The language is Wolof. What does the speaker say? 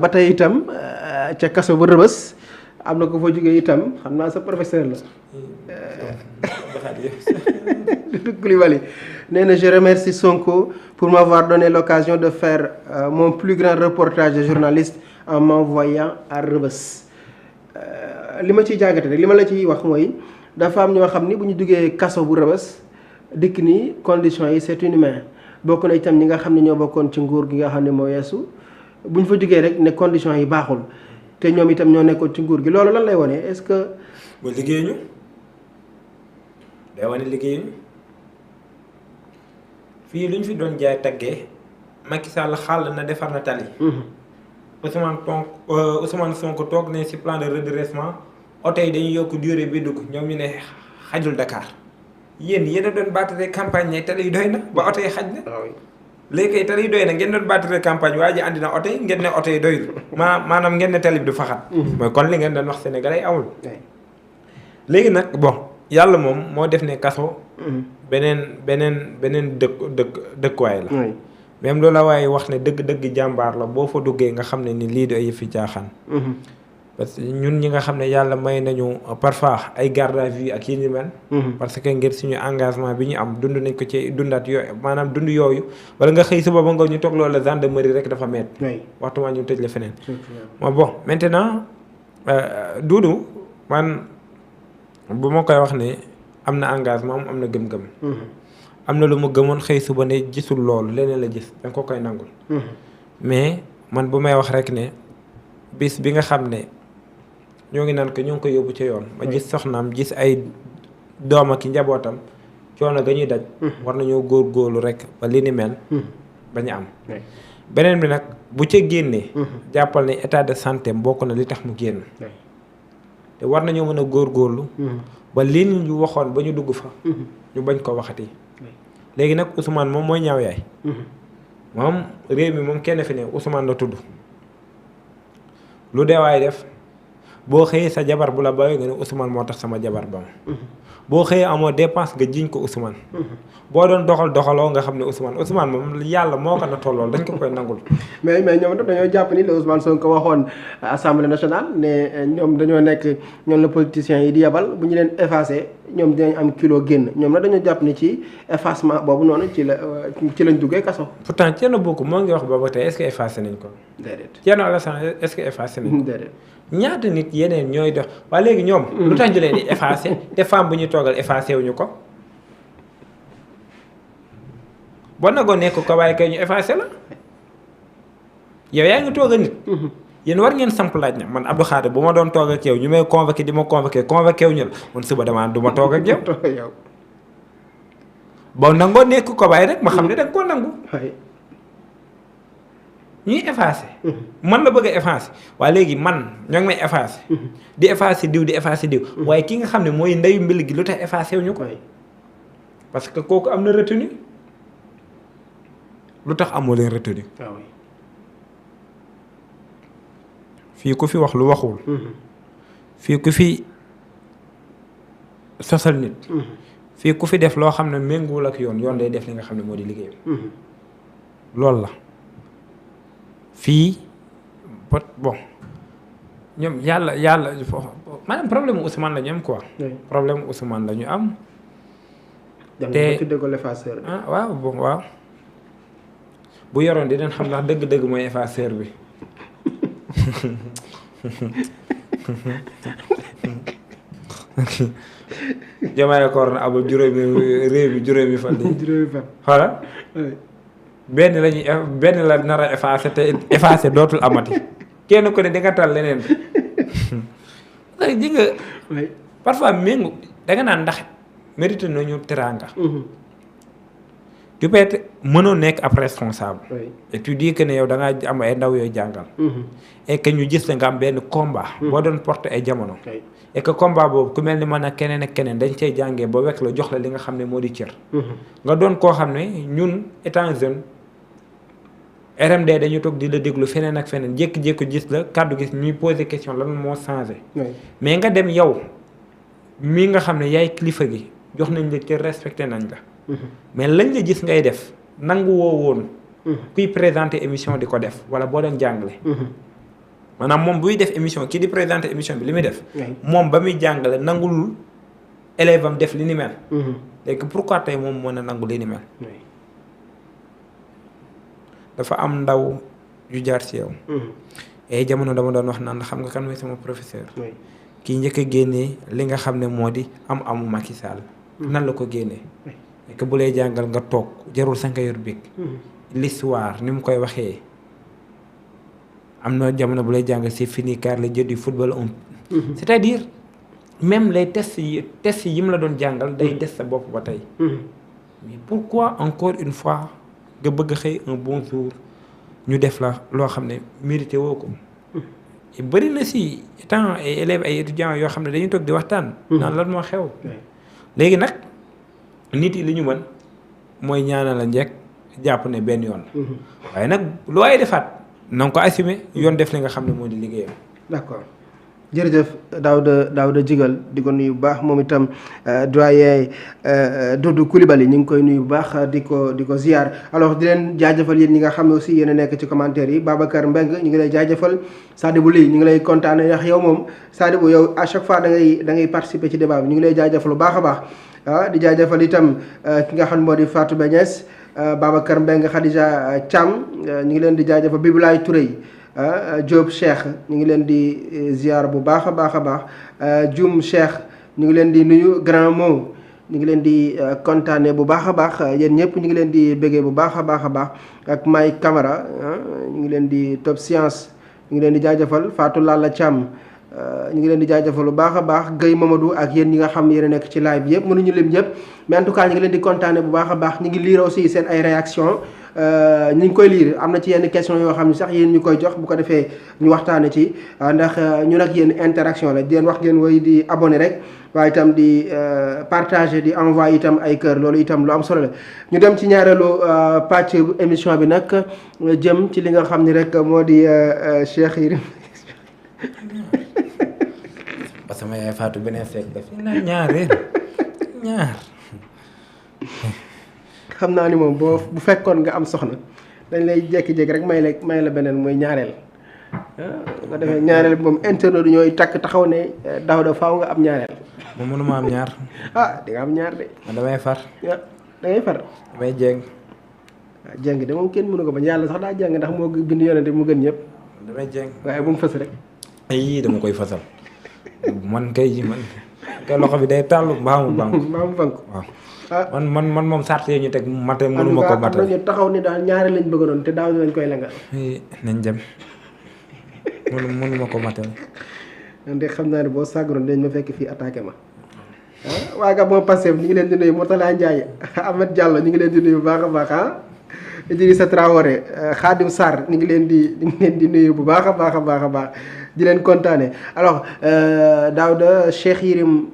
ba tey itam ca kaso ba Rebeuss am na ko fa jógee itam xam naa sa professeur la. Doudou Coulibaly nee na je remercie Sonko pour m'avoir donné l'occasion de faire mon plus grand reportage de journaliste en m'envoyant à Rebeuss. li ma ciy jàngate rek li ma la ciy wax mooy dafa am ñoo xam ni bu ñu duggee kaso bu Rebeuss dikk ni conditions yi c'est inhumain bokk na itam ñi nga xam ne ñoo bokkoon ci nguur gi nga xam ne moo yeesu bu ñu fa jógee rek ne conditions yi baaxul te ñoom itam ñoo nekkoon ci nguur gi loolu lan lay wone est-ce que. ba liggéeyuñu day wane liggéeyuñu fii lu ñu fi doon jaay taggee Macky Sall xàll na defar na tali. Ousmane Sonko toog ne ci plan de redressement oto yi dañuy yokk durée bi dugg ñoom ñu ne xajul Dakar yéen a doon battre campagne ne tali yi doy na ba oto yi xaj na. léegi kay tali yi doy na ngeen doon battre campagne waa ji andi na oto yi ngeen ne oto yi doyul maanaam ngeen ne tali bi du faxat. mooy kon li ngeen doon wax Sénégalais yi amul. léegi nag bon yàlla moom moo def ne kaso. beneen dëkkuwaay la. même loolu la waaye wax ne dëgg-dëgg jàmbaar la boo fa duggee nga xam ne ni lii du ay yëfi caaxaan. parce que ñun ñi nga xam ne yàlla may nañu parfois ay garde à vue ak yi ni mel. parce que ngir suñu engagement bi ñu am dund nañ ko ci dundaat yooyu maanaam dund yooyu wala nga xëy suba ba nga ñu toog loolu la gendarmerie rek dafa metti waxtu maa ñu tëj la feneen. bon maintenant Doudou man bu ma koy wax ne am na engagement am na gëm-gëm. am na lu mu gëmoon xëy suba ne gisul loolu leneen la gis danga ko koy nangul. mais man bu may wax rek ne bis bi nga xam ne ñoo ngi naan ko ñoo ngi koy yóbbu ci yoon. ma gis soxnaam gis ay doom ak njabootam coono ga ñuy daj. war nañoo góorgóorlu rek ba li ni mel. bañ a am. beneen bi nag bu ca génnee. jàppal ne état de santé bokk na li tax mu génn. te war nañoo mën a góorgóorlu. ba li ñu waxoon ba ñu dugg fa. ñu bañ ko waxati. léegi nag Ousmane moom mooy ñaaw yaay. moom réew mi moom kenn fi ne Ousmane la tudd lu dee waay def boo xëyee sa jabar bu la bàyyi nga ne Ousmane moo tax sama jabar ba ma boo xëyee amoo dépense nga jiñ ko Ousmane. boo doon doxaloo nga xam ne Ousmane moom yàlla moo ko na tollool dañ ko koy nangul. mais ñoom itam dañoo jàpp ni la Ousmane Sonko waxoon assemblée nationale ne ñoom dañoo nekk ñoom la politiciens yi di yabal bu ñu leen effacé ñoom dinañ am kilo génn ñoom nag dañoo jàpp ni ci effacement boobu noonu ci lañ duggee kaso. pourtant Thierno Bocoum moo ngi wax booba tey est-ce que effacé nañ ko. déedéet Thierno Alassane est-ce que effacé nañ ko. déedéet. ñaata nit yeneen ñooy dox waaye léegi ñoom. lu tax ñu leen di effacé te femme bu ñu toogal effacé wuñu ko. boo nagoo nekk ko waaye kay ñu effacé la yow yaa ngi toog a nit. yéen war ngeen samp laaj na man Abdou Khadir bu ma doon toog ak yow ñu may convoqué di ma convoqué wu ñu la man suba damaa du ma toog ak yow. boo nangoo nekk ko waaye rek ma xam ne da nga koo nangu. ñuy effacé. man la bëgg a effacé waaye léegi man ñoo ngi may effacé. di effacé diw di effacé diw. waaye ki nga xam ne mooy ndeyu mbil gi lu tax effacé wu ñu ko. parce que kooku am na retenu lu tax amoo leen retenu. fii ku fi wax lu waxul. fii ku fi sosal nit. fii ku fi def loo xam ne méngoowul ak yoon day def li nga xam ne moo di liggéeyam. loolu la. fii bon ñoom yàlla maanaam problème mu Ousmane la ñu am quoi. problème mu Ousmane la ñu am. te tuddee ko l'effaceur. waaw bon waaw bu yoroon dinañ xam ndax dëgg-dëgg mooy effaceur bi. Diomaye koor na abul juróomi fan. xoolal benn la nar a effacé te effacé dootul amati kenn ku ne di nga tal leneen bi ji nga parfois méngu da nga naan ndax mérité nañu teraanga. tu peux être mënoo nekk ab responsable. et tu dis que ne yow da ngaa am ay ndaw yooyu jàngal. et que ñu gis la nga am benn combat. boo doon porter ay jamono. et que combat boobu ku mel ni man ak keneen dañ cay jàngee ba wekk la jox la li nga xam ne moo di cër. nga doon koo xam ne ñun étant jeune RMD dañu toog di la déglu feneen ak feneen jékki-jékki gis la kàddu gis ñuy poser question lan moo changé. mais nga dem yow mii nga xam ne yaay kilifa gi jox nañ la cër respecté nañ la. mais lañ la gis ngay def nangu woo woon. kuy présenter émission di ko def wala boo doon jàngale. maanaam moom buy def émission kii di présenter émission bi li muy def. moom ba muy jàngale nangulul élève am def li ni mel. léegi pourquoi tey moom mën a nangu li ni mel. dafa am ndaw yu jaar ci yow. et jamono dama doon wax naan xam nga kan mooy sama professeur. kii njëkk a génnee li nga xam ne moo di amu Macky Sall. nan la ko génnee. que bu lay jàngal nga toog jarul sa nga yor bic. l'histoire ni mu koy waxee. am na jamono bu lay jàngal c'est fini car le jeu du football c'est-à-dire même les tests yi mu la doon jàngal day des sa bopp ba tey. mais pourquoi encore une fois nga bëgg xëy un bon jour ñu def la loo xam ne mérité woo ko. bëri na si temps ay élèves ay étudiants yoo xam ne dañuy toog di waxtaan. naan lan moo xew. léegi nag nit yi li ñu mën mooy ñaanal la njëkk jàpp ne benn yoon. waaye nag lu waay defaat na nga ko assumer yoon def li nga xam ne moo di liggéeyam. d'accord jërëjëf Daouda Djigal di ko nuyu bu baax moom itam doyen Doudou Coulibaly ñu ngi koy nuyu bu baax di ko ziar alors di leen jaajëfal yéen ñi nga xam ne aussi yéen a nekk ci commentaire yi Babacar Mbeng ñu ngi lay jaajëfal Sadibou Ly ñu ngi lay kontaane ndax yow moom Sadibou yow à chaque fois da ngay participer ci débat bi ñu ngi lay jaajëfal bu baax a baax di jaajëfal itam ki nga xam ne moo di Fatou Begnès Babacar Mbeng Khadija Thiam ñu ngi leen di jaajëfal Bibulaay Touré Diop Cheikh ñu ngi leen di ziar bu baax a baax a baax Dioum Cheikh ñu ngi leen di nuyu Grand Mo ñu ngi leen di kontaane bu baax a baax yéen ñëpp ñu ngi leen di béggee bu baax a baax a baax ak May Camara ñu ngi leen di Top Science ñu ngi leen di jaajëfal Fatou Lalla Thiam ñu ngi leen di jaajëfal bu baax a baax Guèye Mamadou ak yéen ñi nga xam yéen a nekk ci live bi yëpp mënuñu lim ñëpp mais en tout cas ñu ngi leen di kontaane bu baax a baax ñu ngi lire aussi seen ay réaction ñu ngi koy lire am na ci yenn question yoo xam ne sax yéen ñu koy jox bu ko defee ñu waxtaane ci ndax ñun ak yéen interaction la di leen wax ngeen woy di abonné rek waaye itam di partager di envoyer itam ay kër loolu itam lu am solo la ñu dem ci ñaareelu pàcc émission bi nag jëm ci li nga xam ni rek moo di Cheikh Yérim parce que sama yaay Fatou beneen seet daf ñaar xam naa ni moom bu fekkoon nga am soxna dañ lay jékki-jékki rek may la beneen mooy ñaareel nga defee ñaareel bi moom internet du ñooy takk taxaw ne Daouda faaw nga am ñaareel. moom mënuma am ñaar. di nga am ñaar de. man damay far. da ngay far. damay jéng. waaw jéng de moom kenn mënu ko bañ yàlla sax daa jéng ndax moo bind yonente mu gën ñëpp. damay jéng waaye bu mu fës rek. ay dama koy fasal. man kay loxo bi day tàllu mbaamu bank waaw. man moom sart yi ñu teg mate mënuma ko matal. am na ñu taxaw ni daal ñaari lañ bëgg doon te daaw lañ koy lengal. nañ dem mënuma ko matal. de xam naa ne boo sàggaroon dañ ma fekk fii attaqué ma. waa ga moo passé ñu ngi leen di nuyu Mourtala Ndiaye Ahmed Diallo ñu ngi leen di nuyu bu baax a baax Idrissa Traoré Khadim Sarr ñu ngi leen di nuyu bu baax a baax a baax a baax di leen kontaane alors Daouda Cheikh Yérim